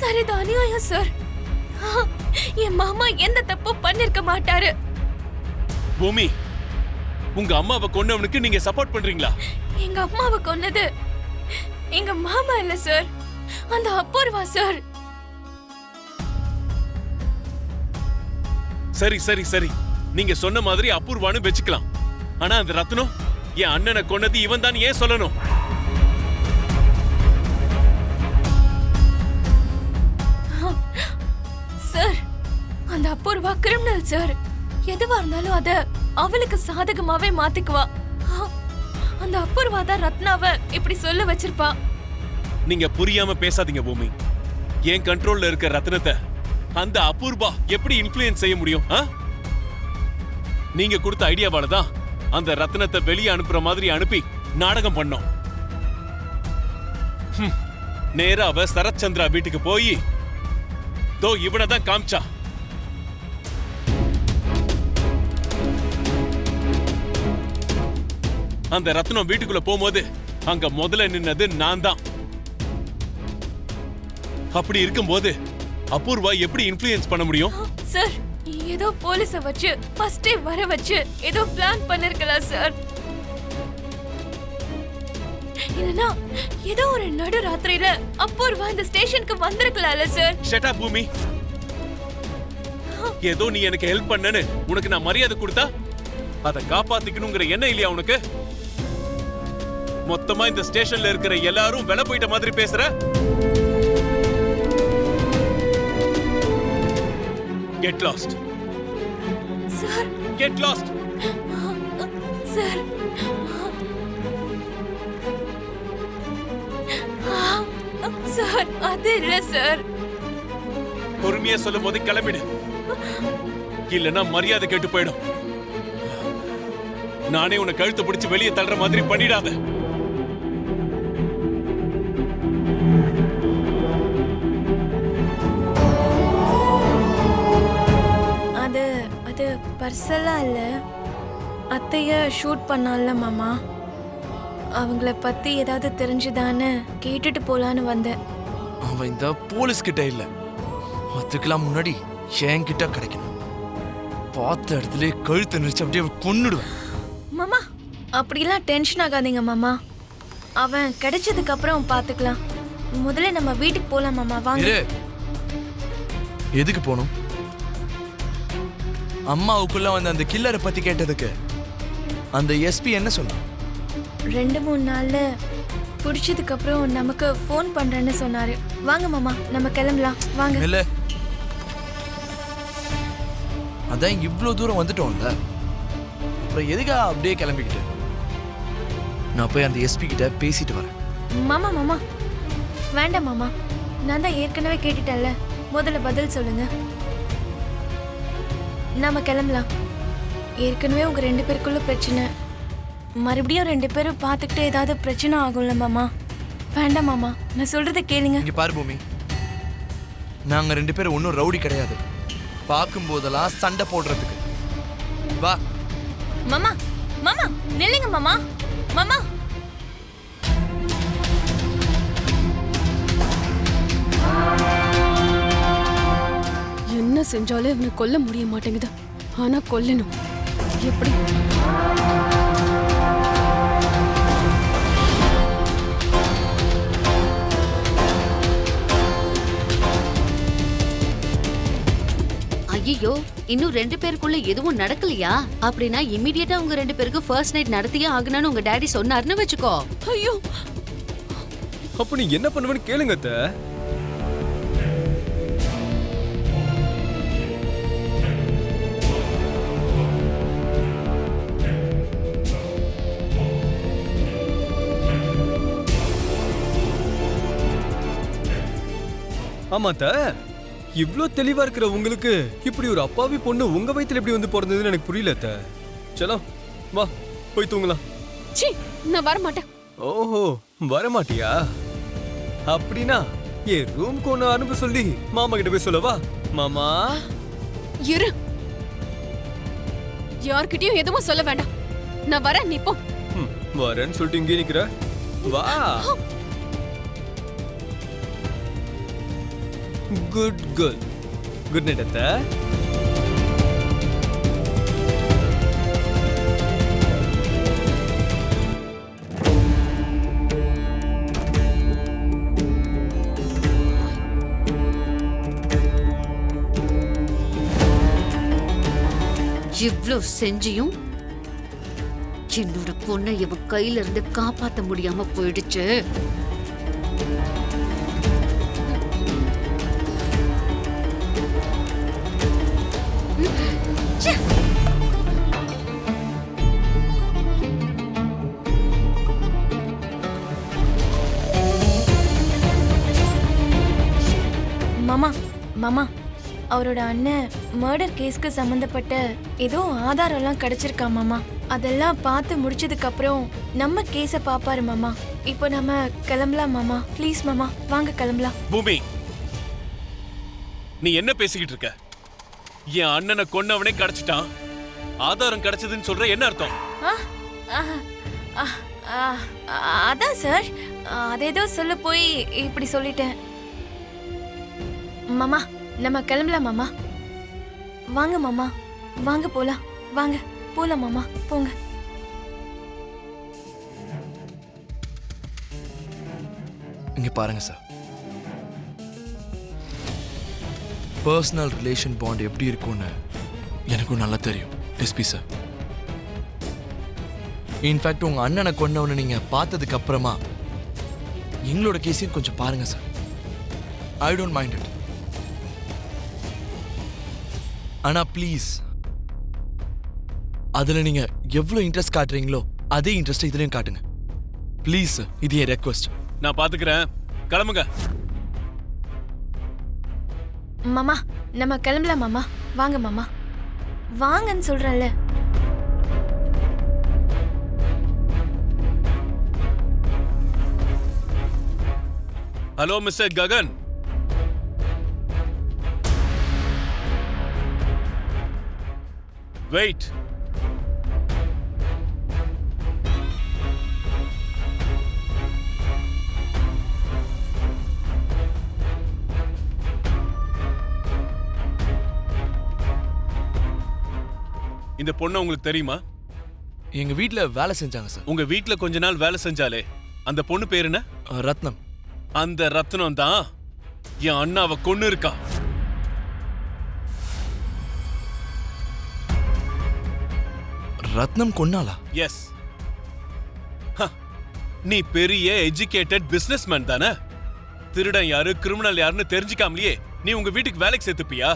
Sir இது அநியாயம் sir. என் மாமா எந்த தப்பும் பண்ணிருக்க மாட்டாரு. பூமி, உங்க அம்மாவை கொன்னவனுக்கு நீங்க சப்போர்ட் பண்றீங்களா? எங்க அம்மாவை கொன்னது எங்க மாமா இல்ல சார், அந்த அபூர்வா சார். சரி சரி சரி, நீங்க சொன்ன மாதிரி அபூர்வான்னு வெச்சுக்கலாம். ஆனா அந்த ரத்னம் என் அண்ணனை கொன்னது இவன் தான் ஏன் சொல்லணும்? சார், அந்த அபூர்வா கிரிமினல் சார். எதுவா இருந்தாலும் அத அவளுக்கு சாதகமாவே மாத்திக்குவா. அந்த அபூர்வா தான் ரத்னாவை இப்படி சொல்ல வச்சிருப்பா. நீங்க புரியாம பேசாதீங்க பூமி. என் கண்ட்ரோல்ல இருக்க ரத்னத்தை அந்த அபூர்வா எப்படி இன்ஃப்ளூயன்ஸ் செய்ய முடியும்? நீங்க கொடுத்த ஐடியாவால தான் அந்த ரத்னத்தை வெளியே அனுப்புற மாதிரி அனுப்பி நாடகம் பண்ணோம். நேரா அவ சரத்சந்திரா வீட்டுக்கு போய் தோ இவனதான் காமிச்சா. அந்த ரத்னம் வீட்டுக்குள்ள போகும்போது அங்க முதல்ல நின்னது நான் தான். அப்படி இருக்கும்போது அபூர்வா எப்படி இன்ஃப்ளூயன்ஸ் பண்ண முடியும்? சார், ஏதோ போலீஸ வச்சு ஃபர்ஸ்டே வர வச்சு ஏதோ பிளான் பண்ணிருக்கலாம் சார். இல்லனா ஏதோ ஒரு நடு ராத்திரியில அபூர்வா இந்த ஸ்டேஷனுக்கு வந்திருக்கலாம்ல சார். ஷட் அப் பூமி. ஏதோ நீ எனக்கு ஹெல்ப் பண்ணனு உனக்கு நான் மரியாதை கொடுத்தா அதை காப்பாத்திக்கணுங்கிற எண்ணம் இல்லையா உனக்கு? மொத்தமா இந்த ஸ்டேஷன்ல இருக்கிற எல்லாரும் வெள போயிட்ட மாதிரி பேசுற. Get lost. Sir. Get lost. Sir. Sir, அது இல்ல சார். பொறுமையா சொல்லும் போது கிளம்பிடு, இல்லனா மரியாதை கேட்டு போயிடும். நானே உன்னை கழுத்தை பிடிச்சு வெளியே தள்ளுற மாதிரி பண்ணிடாத. அது பர்சலா இல்ல, அத்தைய ஷூட் பண்ணால மாமா. அவங்கள பத்தி ஏதாவது தெரிஞ்சுதான்னு கேட்டுட்டு போலான்னு வந்தேன். அவன் இந்த போலீஸ் கிட்ட இல்ல, அதுக்கெல்லாம் முன்னாடி என் கிட்ட கிடைக்கணும். பார்த்த இடத்துல கழுத்தை நெரிச்சு அப்படியே கொன்னுடுவேன். மாமா, அப்படிலாம் டென்ஷன் ஆகாதீங்க மாமா. அவன் கிடைச்சதுக்கு அப்புறம் பாத்துக்கலாம். முதல்ல நம்ம வீட்டுக்கு போலாம் மாமா, வாங்க. எதுக்கு போகணும்? அம்மாவுக்குள்ள வந்து அந்த கில்லரை பத்தி கேட்டதுக்கு அந்த எஸ்பி என்ன சொன்னான்? 2-3 நாள்ல பிடிச்சதுக்கு அப்புறம் நமக்கு ஃபோன் பண்றேன்னு சொன்னாரு. வாங்க மாமா, நம்ம கிளம்பலாம், வாங்க. இல்ல, அதான் இவ்வளவு தூரம் வந்துட்டோம்ல, அப்புறம் எதுக்கா அப்படியே கிளம்பிக்கிட்டு? நான் போய் அந்த எஸ்பி கிட்ட பேசிட்டு வரேன். மாமா மாமா வேண்டாம் மாமா, நான் தான் ஏற்கனவே கேட்டுட்டேன்ல, முதல்ல பதில் சொல்லுங்க. நாம கிளம்பலாம். ஏற்கனவே உங்க 2 பேருக்குள்ள பிரச்சனை, மறுபடியும் 2 பேரும் பார்த்துக்கிட்டு ஏதாவது பிரச்சனை ஆகும்ல மாமா. வேண்டாம் மாமா, நான் சொல்றத கேளுங்க. இங்க பாரு பூமி, நாங்க 2 பேரும் ஒன்றும் ரவுடி கிடையாது. பார்க்கும் போதெல்லாம் சண்டை போடுறதுக்கு வா. மாமா மாமா நில்லுங்க மாமா. மாமா, என்ன செஞ்சாலும் இவனை கொல்ல முடிய மாட்டேங்குது. ஆனா கொல்லணும். எப்படி? ஐயோ, இன்னும் 2 பேருக்குள்ள எதுவும் நடக்கலையா? அப்படின்னா இமிடியேட்டா உங்க 2 பேருக்கு ஃபர்ஸ்ட் நைட் நடத்தியே ஆகணும்னு உங்க டாடி சொன்னாருன்னு வச்சுக்கோ. ஐயோ, அப்ப நீ என்ன பண்ணுவேன்னு கேளுங்க அத்தை. ஆமாத்த, இவ்ளோ தெளிவா இருக்கிற உங்களுக்கு இப்படி ஒரு அப்பாவி பொண்ணு உங்க வயித்துல எப்படி வந்து பிறந்ததுன்னு எனக்கு புரியல அத்த. சலோ வா, போய் தூங்கலாம். சீ, நான் வர மாட்டேன். ஓஹோ, வர மாட்டியா? அப்படின்னா என் ரூம்க்கு ஒண்ணு அனுப்ப சொல்லி மாமா கிட்ட போய் சொல்லவா? மாமா இரு, யார்கிட்டயும் எதுவும் சொல்ல வேண்டாம். நான் வரேன், நீ போ. வரேன்னு சொல்லிட்டு இங்கே நிக்கிற, வா. Good girl. குட் நைட் அத்தை. இவ்ளோ செஞ்சியும் என்னோட பொண்ணை இவன் கையில இருந்து காப்பாத்த முடியாம போயிடுச்சு. மாமா மாமா அவரோட அண்ணன் மர்டர் கேஸ்க்கு சம்பந்தப்பட்ட ஏதோ ஆதாரம்லாம் கிடைச்சிருக்கா மாமா. அதெல்லாம் பார்த்து முடிச்சதுக்கு அப்புறம் நம்ம கேஸ பாப்பாரு மாமா. இப்போ நம்ம கிளம்பலாம் மாமா. ப்ளீஸ் மாமா வாங்க கிளம்பலாம். பூமி, நீ என்ன பேசிக்கிட்டு இருக்க? என் அண்ணனை கொன்னவனே கிடைச்சிட்டான், ஆதாரம் கிடைச்சதுன்னு சொல்ற, என்ன அர்த்தம்? ஆ, ஆ, ஆ, ஆ, அதான் சார், அதேதோ சொல்ல போய் இப்படி சொல்லிட்டேன் மாமா. நம்ம கிளம்பலாம் மாமா. வாங்க மாமா, வாங்க போலாம். வாங்க போலாம் மாமா, போங்க. இங்க பாருங்க சார், பர்சனல் ரிலேஷன் பாண்ட் எப்படி இருக்கும்னு எனக்கும் நல்லா தெரியும் எஸ்பி சார். இன்ஃபேக்ட் உங்க அண்ணனை கொண்டவனை நீங்க பார்த்ததுக்கு அப்புறமா எங்களோட கேஸையும் கொஞ்சம் பாருங்க sir. I don't mind it. ஆனா ப்ளீஸ், அதுல நீங்க எவ்வளவு இன்ட்ரெஸ்ட் காட்டுறீங்களோ அதே இன்ட்ரெஸ்ட் இதுலயும் காட்டுங்க ப்ளீஸ். இது என் ரெக்வெஸ்ட். நான் பாத்துக்கிறேன், கிளம்புங்க. மாமா நம்ம கிளம்பலாம் மாமா. வாங்க மாமா, வாங்கன்னு சொல்றேன்ல. Hello mister Gagan, wait. இந்த பொண்ணு உங்களுக்கு தெரியுமா? எங்க வீட்ல வேலை செஞ்சாங்க சார். உங்க வீட்ல கொஞ்ச நாள் வேலை செஞ்சாலே அந்த பொண்ணு பேர் என்ன? ரத்னம். அந்த ரத்னம் தான் என் அண்ணாவை கொன்னு இருக்கா. ரத்னம் கொன்னாலா? எஸ். நீ பெரிய எஜுகேட்டட் பிசினஸ்மேன் தானே? திருடன் யாரு, கிரிமினல் யாருன்னு தெரிஞ்சுக்காமலேயே நீ உங்க வீட்டுக்கு வேலைக்கு சேர்த்துப்பியா?